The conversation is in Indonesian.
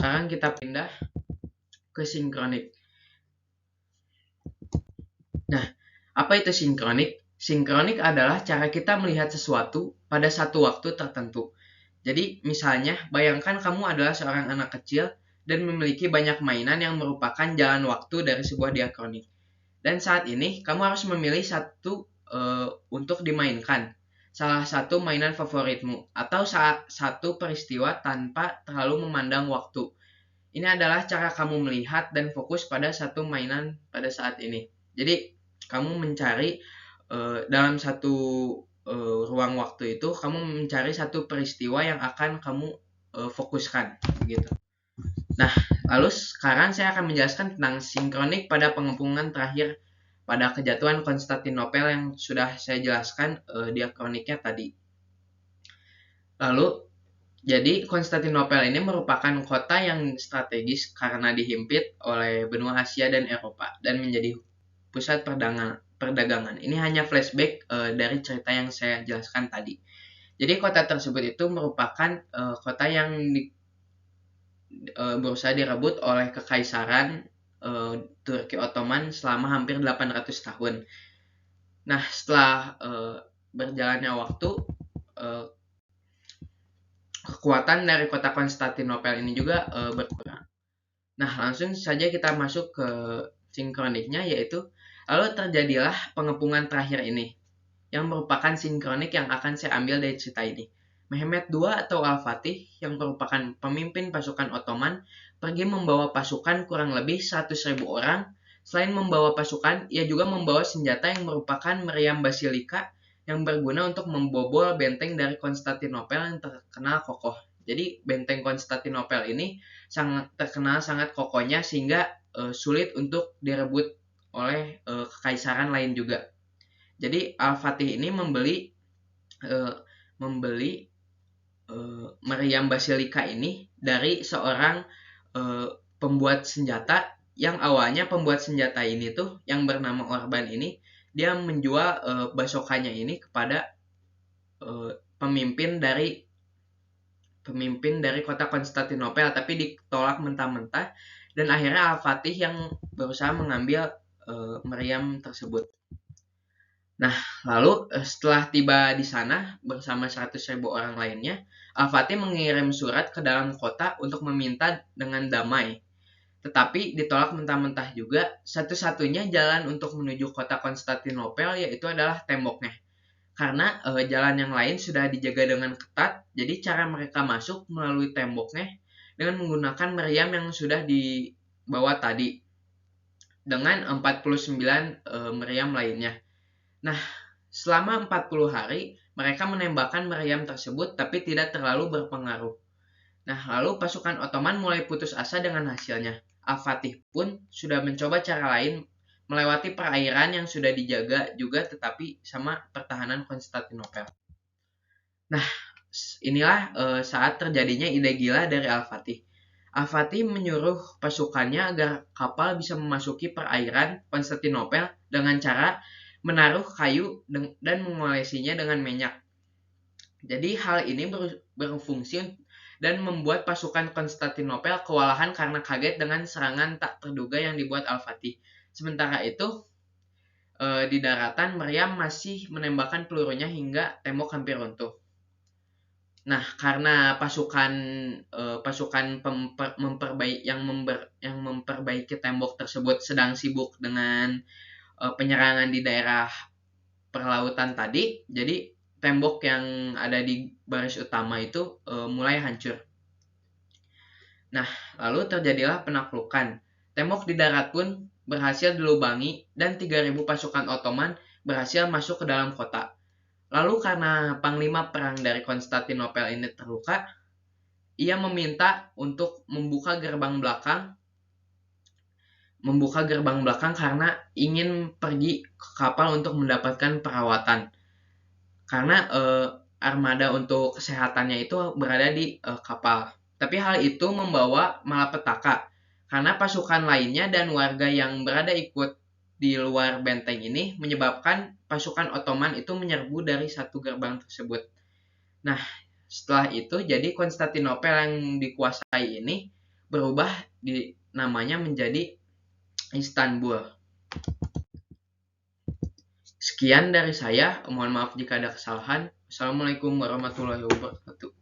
sekarang kita pindah ke sinkronik. Nah, apa itu sinkronik? Sinkronik adalah cara kita melihat sesuatu pada satu waktu tertentu. Jadi, misalnya, bayangkan kamu adalah seorang anak kecil dan memiliki banyak mainan yang merupakan jalan waktu dari sebuah diakronik. Dan saat ini, kamu harus memilih satu untuk dimainkan. Salah satu mainan favoritmu, atau satu peristiwa tanpa terlalu memandang waktu. Ini adalah cara kamu melihat dan fokus pada satu mainan pada saat ini. Jadi, kamu mencari dalam satu ruang waktu itu, kamu mencari satu peristiwa yang akan kamu fokuskan, gitu. Nah, lalu sekarang saya akan menjelaskan tentang sinkronik pada pengepungan terakhir pada kejatuhan Konstantinopel yang sudah saya jelaskan diakroniknya tadi. Lalu, jadi Konstantinopel ini merupakan kota yang strategis karena dihimpit oleh benua Asia dan Eropa dan menjadi pusat perdagangan. Ini hanya flashback dari cerita yang saya jelaskan tadi. Jadi kota tersebut itu merupakan kota yang berusaha direbut oleh kekaisaran Turki Ottoman selama hampir 800 tahun. Nah, setelah berjalannya waktu, kekuatan dari kota Konstantinopel ini juga berkurang. Nah, langsung saja kita masuk ke sinkroniknya, yaitu lalu terjadilah pengepungan terakhir ini, yang merupakan sinkronik yang akan saya ambil dari cerita ini. Mehmet II atau Al-Fatih, yang merupakan pemimpin pasukan Ottoman, pergi membawa pasukan kurang lebih 100.000 orang. Selain membawa pasukan, ia juga membawa senjata yang merupakan meriam basilika yang berguna untuk membobol benteng dari Konstantinopel yang terkenal kokoh. Jadi benteng Konstantinopel ini terkenal sangat kokohnya sehingga sulit untuk direbut oleh kekaisaran lain juga. Jadi Al-Fatih ini membeli meriam basilika ini dari seorang pembuat senjata yang awalnya pembuat senjata ini tuh yang bernama Orban ini dia menjual basokannya ini kepada pemimpin dari kota Konstantinopel, tapi ditolak mentah-mentah dan akhirnya Al-Fatih yang berusaha mengambil meriam tersebut. Nah, lalu setelah tiba di sana bersama 100.000 orang lainnya, Al-Fatih mengirim surat ke dalam kota untuk meminta dengan damai. Tetapi ditolak mentah-mentah juga. Satu-satunya jalan untuk menuju kota Konstantinopel yaitu adalah temboknya. Karena jalan yang lain sudah dijaga dengan ketat, jadi cara mereka masuk melalui temboknya dengan menggunakan meriam yang sudah dibawa tadi dengan 49 meriam lainnya. Nah, selama 40 hari mereka menembakkan meriam tersebut tapi tidak terlalu berpengaruh. Nah, lalu pasukan Ottoman mulai putus asa dengan hasilnya. Al-Fatih pun sudah mencoba cara lain melewati perairan yang sudah dijaga juga tetapi sama pertahanan Konstantinopel. Nah, inilah saat terjadinya ide gila dari Al-Fatih. Al-Fatih menyuruh pasukannya agar kapal bisa memasuki perairan Konstantinopel dengan cara menaruh kayu dan mengolesinya dengan minyak. Jadi hal ini berfungsi dan membuat pasukan Konstantinopel kewalahan karena kaget dengan serangan tak terduga yang dibuat Al-Fatih. Sementara itu, di daratan meriam masih menembakkan pelurunya hingga tembok hampir runtuh. Nah, karena pasukan yang memperbaiki tembok tersebut sedang sibuk dengan penyerangan di daerah perlautan tadi, jadi tembok yang ada di baris utama itu mulai hancur. Nah, lalu terjadilah penaklukan. Tembok di darat pun berhasil dilubangi dan 3.000 pasukan Ottoman berhasil masuk ke dalam kota. Lalu karena panglima perang dari Konstantinopel ini terluka, ia meminta untuk membuka gerbang belakang karena ingin pergi ke kapal untuk mendapatkan perawatan. Karena armada untuk kesehatannya itu berada di kapal. Tapi hal itu membawa malapetaka karena pasukan lainnya dan warga yang berada ikut di luar benteng ini menyebabkan pasukan Ottoman itu menyerbu dari satu gerbang tersebut. Nah, setelah itu jadi Konstantinopel yang dikuasai ini berubah di namanya menjadi Istanbul. Sekian dari saya, mohon maaf jika ada kesalahan. Assalamualaikum warahmatullahi wabarakatuh.